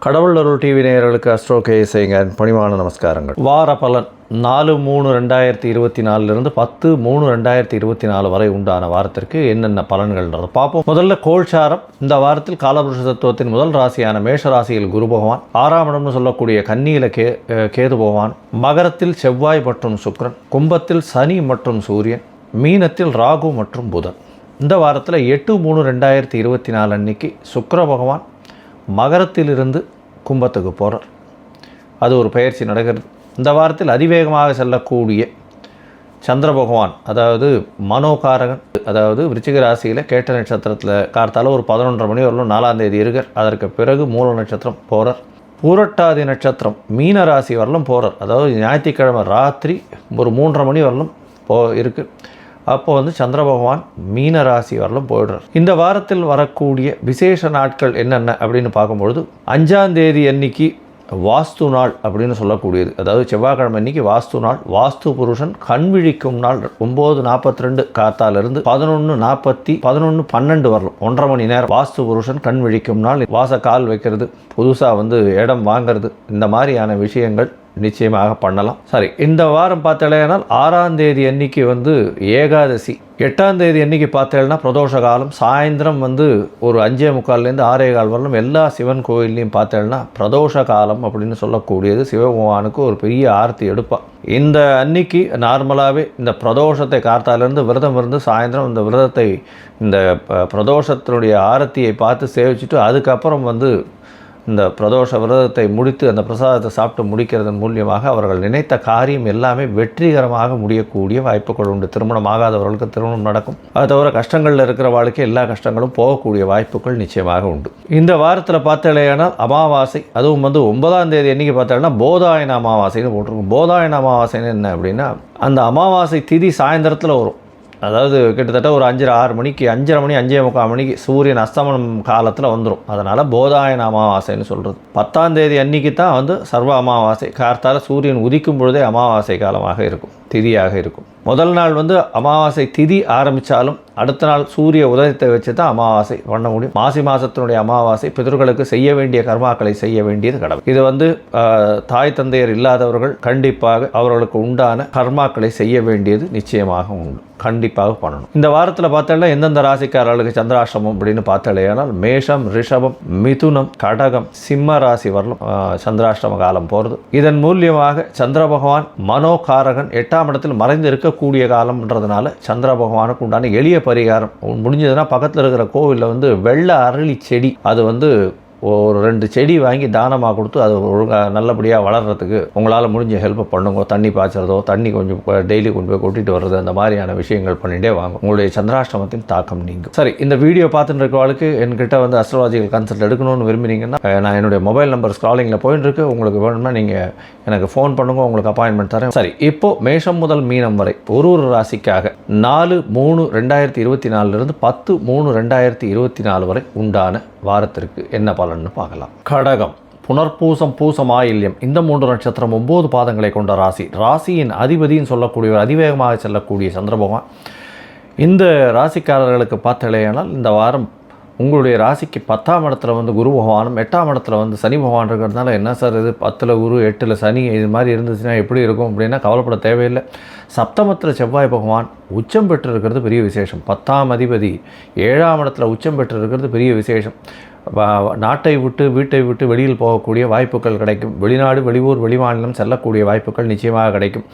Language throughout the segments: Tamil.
கடவுள் அருள் டிவி நேயர்களுக்கு அஸ்ட்ரோ கேஎஸ்ஐங்க பணிவான நமஸ்காரங்கள். வார பலன் 4/3/2024 10/3/2024 வரை உண்டான வாரத்திற்கு என்னென்ன பலன்கள்ன்றதை பார்ப்போம். முதல்ல கோல்சாரம். இந்த வாரத்தில் காலபுருஷ தத்துவத்தின் முதல் ராசியான மேஷ ராசியில் குரு பகவான், 6ஆம் இடம்னு சொல்லக்கூடிய கன்னியில கேது பகவான், மகரத்தில் செவ்வாய் மற்றும் சுக்கிரன், கும்பத்தில் சனி மற்றும் சூரியன், மீனத்தில் ராகு மற்றும் புதன். இந்த வாரத்தில் 8/3/2024 அன்னைக்கு சுக்கிர பகவான் மகரத்திலிருந்து கும்பத்துக்கு போகிறார். அது ஒரு பயிற்சி நடக்கிறது. இந்த வாரத்தில் அதிவேகமாக செல்லக்கூடிய சந்திர பகவான், அதாவது மனோகாரகன், அதாவது விருச்சிக ராசியில் கேட்ட நட்சத்திரத்தில் கார்த்தால ஒரு 11:30 மணி வரலும் 4ஆம் தேதி இருக்கார். அதற்கு பிறகு மூல நட்சத்திரம் போகிறார். பூரட்டாதி நட்சத்திரம் மீன ராசி வரலும் போகிறார். அதாவது ஞாயிற்றுக்கிழமை ராத்திரி ஒரு 3:30 மணி வரலும் இருக்குது. அப்போது சந்திர பகவான் மீன ராசி வரலும் போயிடுறார். இந்த வாரத்தில் வரக்கூடிய விசேஷ நாட்கள் என்னென்ன அப்படின்னு பார்க்கும்பொழுது 5ஆம் தேதி அன்னைக்கு வாஸ்து நாள் அப்படின்னு சொல்லக்கூடியது. அதாவது செவ்வாய்க்கிழமை அன்னைக்கு வாஸ்து நாள். வாஸ்து புருஷன் கண் விழிக்கும் நாள். 9:42 காத்தாலிருந்து 11:12 வரலும் 1.5 மணி நேரம் வாஸ்து புருஷன் கண் விழிக்கும் நாள். வாச கால் வைக்கிறது, புதுசாக இடம் வாங்கிறது, இந்த மாதிரியான விஷயங்கள் நிச்சயமாக பண்ணலாம். சரி, இந்த வாரம் பார்த்தேனால் 6ஆம் தேதி அன்னைக்கு ஏகாதசி, 8ஆம் தேதி அன்னைக்கு பார்த்தேன்னா பிரதோஷ காலம். சாயந்தரம் ஒரு 5:45 6:15 வரலும் எல்லா சிவன் கோயில்லையும் பார்த்தேன்னா பிரதோஷ காலம் அப்படின்னு சொல்லக்கூடியது. சிவபகவானுக்கு ஒரு பெரிய ஆரத்தி எடுப்பாள். இந்த அன்னைக்கு நார்மலாகவே இந்த பிரதோஷத்தை கார்த்தாலேருந்து விரதம் இருந்து சாயந்தரம் இந்த விரதத்தை, இந்த பிரதோஷத்தினுடைய ஆரத்தியை பார்த்து சேவிச்சுட்டு அதுக்கப்புறம் இந்த பிரதோஷ விரதத்தை முடித்து அந்த பிரசாதத்தை சாப்பிட்டு முடிக்கிறதன் மூலியமாக அவர்கள் நினைத்த காரியம் எல்லாமே வெற்றிகரமாக முடியக்கூடிய வாய்ப்புகள் உண்டு. திருமணம் ஆகாதவர்களுக்கு திருமணம் நடக்கும். அது தவிர கஷ்டங்களில் இருக்கிற வாழ்க்கை எல்லா கஷ்டங்களும் போகக்கூடிய வாய்ப்புகள் நிச்சயமாக உண்டு. இந்த வாரத்தில் பார்த்தேனால் அமாவாசை, அதுவும் 9ஆம் தேதி அன்றைக்கி பார்த்தேன்னா போதாயன அமாவாசைன்னு போட்டிருக்கும். போதாயன அமாவாசைன்னு என்ன அப்படின்னா, அந்த அமாவாசை திதி சாயந்தரத்தில் வரும். அதாவது கிட்டத்தட்ட ஒரு 5:30 மணிக்கு 5:30 மணி 5:45 மணிக்கு சூரியன் அஸ்தமனம் காலத்தில் வந்துடும். அதனால் போதாயன அமாவாசைன்னு சொல்கிறது. 10ஆம் தேதி அன்னைக்கு தான் சர்வ அமாவாசை. கார்த்தால சூரியன் உதிக்கும் பொழுதே அமாவாசை காலமாக இருக்கும், திதியாக இருக்கும். முதல் நாள் அமாவாசை திதி ஆரம்பித்தாலும் அடுத்த நாள் சூரிய உதயத்தை வச்சு தான் அமாவாசை பண்ண முடியும். மாசி மாதத்தினுடைய அமாவாசை பிதர்களுக்கு செய்ய வேண்டிய கர்மாக்களை செய்ய வேண்டியது கடமை. இது தாய் தந்தையர் இல்லாதவர்கள் கண்டிப்பாக அவர்களுக்கு உண்டான கர்மாக்களை செய்ய வேண்டியது நிச்சயமாக உண்டு. கண்டிப்பாக பண்ணணும். இந்த வாரத்தில் பார்த்தோம்னா எந்தெந்த ராசிக்காரர்களுக்கு சந்திராஷ்டமம் அப்படின்னு பார்த்தாலேயானால் மேஷம், ரிஷபம், மிதுனம், கடகம், சிம்ம ராசி வரலும் சந்திராஷ்டம காலம் போகிறது. இதன் மூலியமாக சந்திர பகவான் மனோகாரகன் 8ஆம் இடத்தில் மறைந்து இருக்கக்கூடிய காலம்ன்றதுனால சந்திர பகவானுக்கு உண்டான எளிய பரிகாரம் முடிஞ்சதுன்னா பக்கத்தில் இருக்கிற கோவிலில் வெள்ளை அரளி செடி, அது ஒரு 2 செடி வாங்கி தானமாக கொடுத்து அது ஒழுங்காக நல்லபடியாக வளர்கிறதுக்கு உங்களால் முடிஞ்ச ஹெல்ப் பண்ணுங்க. தண்ணி பாய்ச்சறதோ, தண்ணி கொஞ்சம் டெய்லி கொண்டு போய் கொட்டிட்டு வர்றது, அந்த மாதிரியான விஷயங்கள் பண்ணிகிட்டே வாங்க. உங்களுடைய சந்திராஷ்டமத்தின் தாக்கம் நீங்கும். சரி, இந்த வீடியோ பார்த்துட்டு இருக்கவளுக்கு என்கிட்ட அஸ்ட்ராலஜிக்கல் கன்சல்ட் எடுக்கணும்னு விரும்புனீங்கன்னா நான் என்னுடைய மொபைல் நம்பர் ஸ்க்ராலிங்கில் போயிட்டு இருக்கு. உங்களுக்கு வேணும்னா நீங்கள் எனக்கு ஃபோன் பண்ணுங்க, உங்களுக்கு அப்பாயின்மெண்ட் தரேன். சரி, இப்போது மேஷம் முதல் மீனம் வரை ஒரு ராசிக்காக 4/3/2024 10/3/2024 வரை உண்டான வாரத்திற்கு என்ன பலன்னு பார்க்கலாம். கடகம், புனர்பூசம், பூசம், ஆயில்யம், இந்த 3 நட்சத்திரம் 9 பாதங்களை கொண்ட ராசி. ராசியின் அதிபதின்னு சொல்லக்கூடிய அதிவேகமாக செல்லக்கூடிய சந்திர பகவான் இந்த ராசிக்காரர்களுக்கு பார்த்தலையானால் இந்த வாரம் உங்களுடைய ராசிக்கு 10ஆம் இடத்துல குரு பகவானும் 8ஆம் இடத்துல சனி பகவான் இருக்கிறதுனால என்ன சார் இது 10ல் குரு 8ல் சனி இது மாதிரி இருந்துச்சுன்னா எப்படி இருக்கும் அப்படின்னா கவலைப்பட தேவையில்லை. சப்தமத்தில் செவ்வாய் பகவான் உச்சம் பெற்று இருக்கிறது பெரிய விசேஷம். 10ஆம் அதிபதி 7ஆம் இடத்துல உச்சம் பெற்று இருக்கிறது பெரிய விசேஷம். நாட்டை விட்டு வீட்டை விட்டு வெளியில் போகக்கூடிய வாய்ப்புகள் கிடைக்கும். வெளிநாடு, வெளியூர், வெளிமாநிலம் செல்லக்கூடிய வாய்ப்புகள் நிச்சயமாக கிடைக்கும்.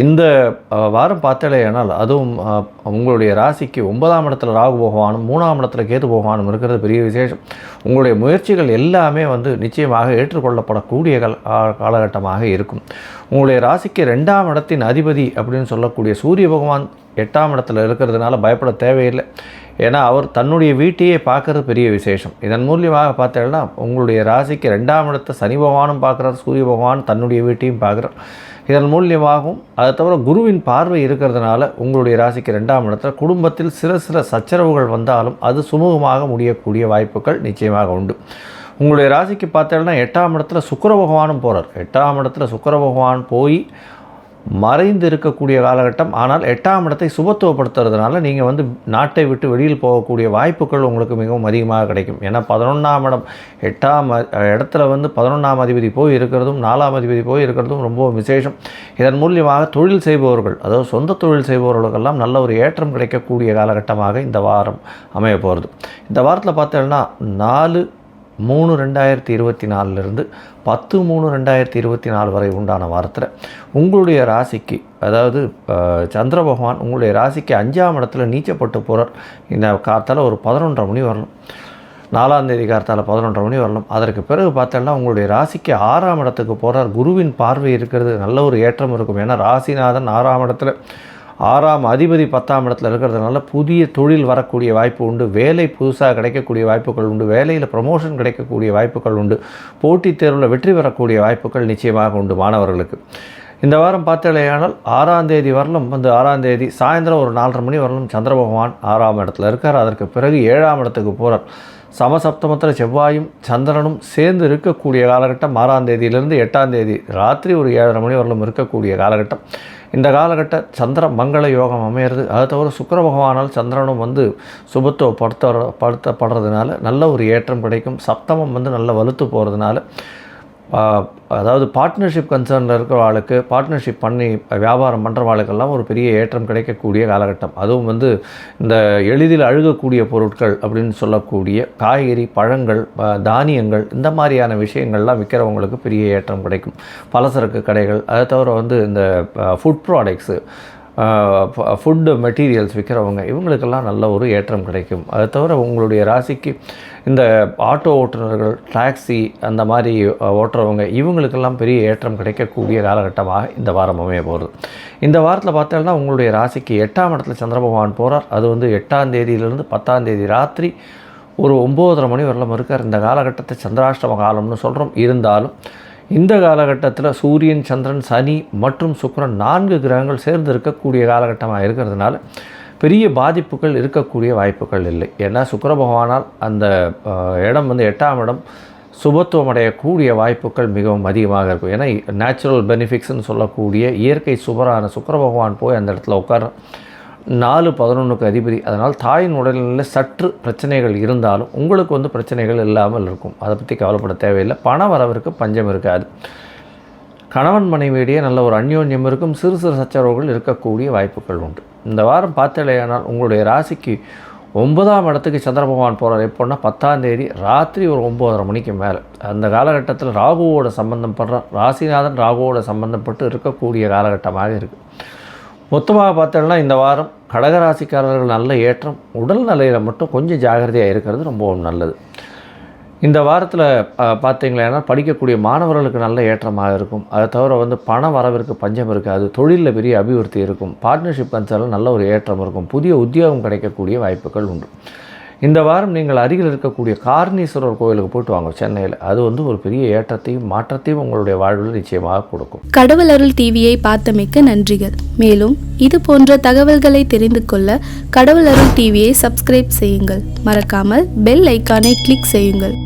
இந்த வாரம் பார்த்தலையானால் அதுவும் உங்களுடைய ராசிக்கு 9ஆம் இடத்துல ராகு பகவானும் 3ஆம் இடத்துல கேது பகவானும் இருக்கிறது பெரிய விசேஷம். உங்களுடைய முயற்சிகள் எல்லாமே நிச்சயமாக ஏற்றுக்கொள்ளப்படக்கூடிய காலகட்டமாக இருக்கும். உங்களுடைய ராசிக்கு 2ஆம் இடத்தின் அதிபதி அப்படின்னு சொல்லக்கூடிய சூரிய பகவான் 8ஆம் இடத்துல இருக்கிறதுனால பயப்பட தேவையில்லை. ஏன்னா அவர் தன்னுடைய வீட்டையே பார்க்குறது பெரிய விசேஷம். இதன் மூலியமாக பார்த்தேன்னா உங்களுடைய ராசிக்கு 2ஆம் இடத்தை சனி பகவானும் பார்க்குறார், சூரிய பகவான் தன்னுடைய வீட்டையும் பார்க்குறார். இதன் மூலியமாகவும் அதை தவிர குருவின் பார்வை இருக்கிறதுனால உங்களுடைய ராசிக்கு 2ஆம் இடத்துல குடும்பத்தில் சில சச்சரவுகள் வந்தாலும் அது சுமூகமாக முடியக்கூடிய வாய்ப்புகள் நிச்சயமாக உண்டு. உங்களுடைய ராசிக்கு பார்த்தேன்னா 8ஆம் இடத்துல சுக்கிர பகவானும் போகிறார். 8ஆம் இடத்துல சுக்கிர பகவான் போய் மறைந்து இருக்கக்கூடிய காலகட்டம். ஆனால் 8ஆம் இடத்தை சுபத்துவப்படுத்துறதுனால நீங்கள் வந்து நாட்டை விட்டு வெளியில் போகக்கூடிய வாய்ப்புகள் உங்களுக்கு மிகவும் அதிகமாக கிடைக்கும். ஏன்னா 11ஆம் இடம் 8ஆம் இடத்துல வந்து 11ஆம் அதிபதி போய் இருக்கிறதும் 4ஆம் அதிபதி போய் இருக்கிறதும் ரொம்ப விசேஷம். இதன் மூலியமாக தொழில் செய்பவர்கள், அதாவது சொந்த தொழில் செய்பவர்களுக்கெல்லாம் நல்ல ஒரு ஏற்றம் கிடைக்கக்கூடிய காலகட்டமாக இந்த வாரம் அமைய போகிறது. இந்த வாரத்தில் பார்த்தீங்கன்னா 4/3/2024 10/3/2024 வரை உண்டான வாரத்தில் உங்களுடைய ராசிக்கு, அதாவது சந்திர பகவான் உங்களுடைய ராசிக்கு 5ஆம் இடத்துல நீச்சப்பட்டு போகிறார். இந்த காலத்தால் ஒரு 11:30 மணி வரலாம். 4ஆம் தேதி காலத்தால் 11:30 மணி வரலாம். அதற்கு பிறகு பார்த்தோன்னா உங்களுடைய ராசிக்கு 6ஆம் இடத்துக்கு போகிறார். குருவின் பார்வை இருக்கிறது, நல்ல ஒரு ஏற்றம் இருக்கும். ஏன்னா ராசிநாதன் 6ஆம் இடத்துல, 6ஆம் அதிபதி 10ஆம் இடத்துல இருக்கிறதுனால புதிய தொழில் வரக்கூடிய வாய்ப்பு உண்டு. வேலை புதுசாக கிடைக்கக்கூடிய வாய்ப்புகள் உண்டு. வேலையில் ப்ரமோஷன் கிடைக்கக்கூடிய வாய்ப்புகள் உண்டு. போட்டித் தேர்வில் வெற்றி பெறக்கூடிய வாய்ப்புகள் நிச்சயமாக உண்டு மாணவர்களுக்கு. இந்த வாரம் பார்த்தலையானால் 6ஆம் தேதி வரலும் வந்து 6ஆம் தேதி சாயந்தரம் ஒரு 4:30 மணி வரலும் சந்திர பகவான் 6ஆம் இடத்துல இருக்கார். அதற்கு பிறகு 7ஆம் இடத்துக்கு போகிறார். சமசப்தமத்தில் செவ்வாயும் சந்திரனும் சேர்ந்து இருக்கக்கூடிய காலகட்டம் 6ஆம் தேதியிலிருந்து 8ஆம் தேதி ராத்திரி ஒரு 7:30 மணி வரலும் இருக்கக்கூடிய காலகட்டம். இந்த காலகட்ட சந்திர மங்கள யோகம் அமையிறது. அதை தவிர சுக்கிர பகவானால் சந்திரனும் வந்து சுபத்துவப்படுத்தப்படுறதுனால நல்ல ஒரு ஏற்றம் கிடைக்கும். சப்தமம் வந்து நல்ல வலுத்து போகிறதுனால, அதாவது பார்ட்னர்ஷிப் கன்சர்னில் இருக்கிற ஆளுக்கு, பார்ட்னர்ஷிப் பண்ணி வியாபாரம் பண்ணுறவாளுக்கெல்லாம் ஒரு பெரிய ஏற்றம் கிடைக்கக்கூடிய காலகட்டம். அதுவும் வந்து இந்த எளிதில் அழுகக்கூடிய பொருட்கள் அப்படின்னு சொல்லக்கூடிய காய்கறி, பழங்கள், தானியங்கள், இந்த மாதிரியான விஷயங்கள்லாம் விற்கிறவங்களுக்கு பெரிய ஏற்றம் கிடைக்கும். பலசரக்கு கடைகள், அதை தவிர வந்து இந்த ஃபுட் ப்ராடக்ட்ஸு, ஃபுட்டு மெட்டீரியல்ஸ் விற்கிறவங்க, இவங்களுக்கெல்லாம் நல்ல ஒரு ஏற்றம் கிடைக்கும். அதை தவிர உங்களுடைய ராசிக்கு இந்த ஆட்டோ ஓட்டுநர்கள், டாக்ஸி அந்த மாதிரி ஓட்டுறவங்க, இவங்களுக்கெல்லாம் பெரிய ஏற்றம் கிடைக்கக்கூடிய காலகட்டமாக இந்த வாரம் அமைய போகிறது. இந்த வாரத்தில் பார்த்தோம்னா உங்களுடைய ராசிக்கு 8ஆம் இடத்துல சந்திர பகவான் போகிறார். அது வந்து 8ஆம் தேதியிலிருந்து 10ஆம் தேதி ராத்திரி ஒரு 9:30 மணி வரலாம் இருக்கார். இந்த காலகட்டத்தை சந்திராஷ்டம காலம்னு சொல்கிறோம். இருந்தாலும் இந்த காலகட்டத்தில் சூரியன், சந்திரன், சனி மற்றும் சுக்கிரன் 4 கிரகங்கள் சேர்ந்து இருக்கக்கூடிய காலகட்டமாக இருக்கிறதுனால பெரிய பாதிப்புகள் இருக்கக்கூடிய வாய்ப்புகள் இல்லை. ஏன்னா சுக்கிர பகவானால் அந்த இடம் வந்து 8ஆம் இடம் சுபத்துவம் அடையக்கூடிய வாய்ப்புகள் மிகவும் அதிகமாக இருக்கும். ஏன்னா நேச்சுரல் பெனிஃபிட்ஸ்ன்னு சொல்லக்கூடிய இயற்கை சுபரான சுக்கிர பகவான் போய் அந்த இடத்துல உட்கார 4/11க்கு அதிபதி. அதனால் தாயின் உடல்நிலையில் சற்று பிரச்சனைகள் இருந்தாலும் உங்களுக்கு வந்து பிரச்சனைகள் இல்லாமல் இருக்கும். அதை பற்றி கவலைப்பட தேவையில்லை. பண வரவிற்கு பஞ்சம் இருக்காது. கணவன் மனைவியிடையே நல்ல ஒரு அந்யோன்யம் இருக்கும். சிறு சிறு சச்சரவுகள் இருக்கக்கூடிய வாய்ப்புகள் உண்டு. இந்த வாரம் பார்த்தலையானால் உங்களுடைய ராசிக்கு 9ஆம் இடத்துக்கு சந்திர பகவான் போகிறார். எப்போன்னா 10ஆம் தேதி ராத்திரி ஒரு 9:30 மணிக்கு மேலே. அந்த காலகட்டத்தில் ராகுவோட சம்பந்தம் படுறார். ராசிநாதன் ராகுவோட சம்பந்தப்பட்டு இருக்கக்கூடிய காலகட்டமாக இருக்குது. மொத்தமாக பார்த்தோம்னா இந்த வாரம் கடகராசிக்காரர்கள் நல்ல ஏற்றம். உடல் நிலையில் மட்டும் கொஞ்சம் ஜாகிரதையாக இருக்கிறது ரொம்பவும் நல்லது. இந்த வாரத்தில் பார்த்தீங்களேன்னா படிக்கக்கூடிய மாணவர்களுக்கு நல்ல ஏற்றமாக இருக்கும். அதை தவிர வந்து பண வரவிற்கு பஞ்சம் இருக்காது. தொழிலில் பெரிய அபிவிருத்தி இருக்கும். பார்ட்னர்ஷிப் கன்சர்னில் நல்ல ஒரு ஏற்றம் இருக்கும். புதிய உத்தியோகம் கிடைக்கக்கூடிய வாய்ப்புகள் உண்டு. இந்த வாரம் நீங்கள் அருகில் இருக்கக்கூடிய கார்ணீஸ்வரர் கோயிலுக்கு போய்ட்டு வாங்க சென்னையில். அது வந்து ஒரு பெரிய ஏற்றத்தையும் மாற்றத்தையும் உங்களுடைய வாழ்வில் நிச்சயமாக கொடுக்கும். கடவுள் அருள் டிவியை பார்த்தமைக்க நன்றிகள். மேலும் இது போன்ற தகவல்களை தெரிந்து கொள்ள கடவுள் அருள் டிவியை சப்ஸ்கிரைப் செய்யுங்கள். மறக்காமல் பெல் ஐக்கானை கிளிக் செய்யுங்கள்.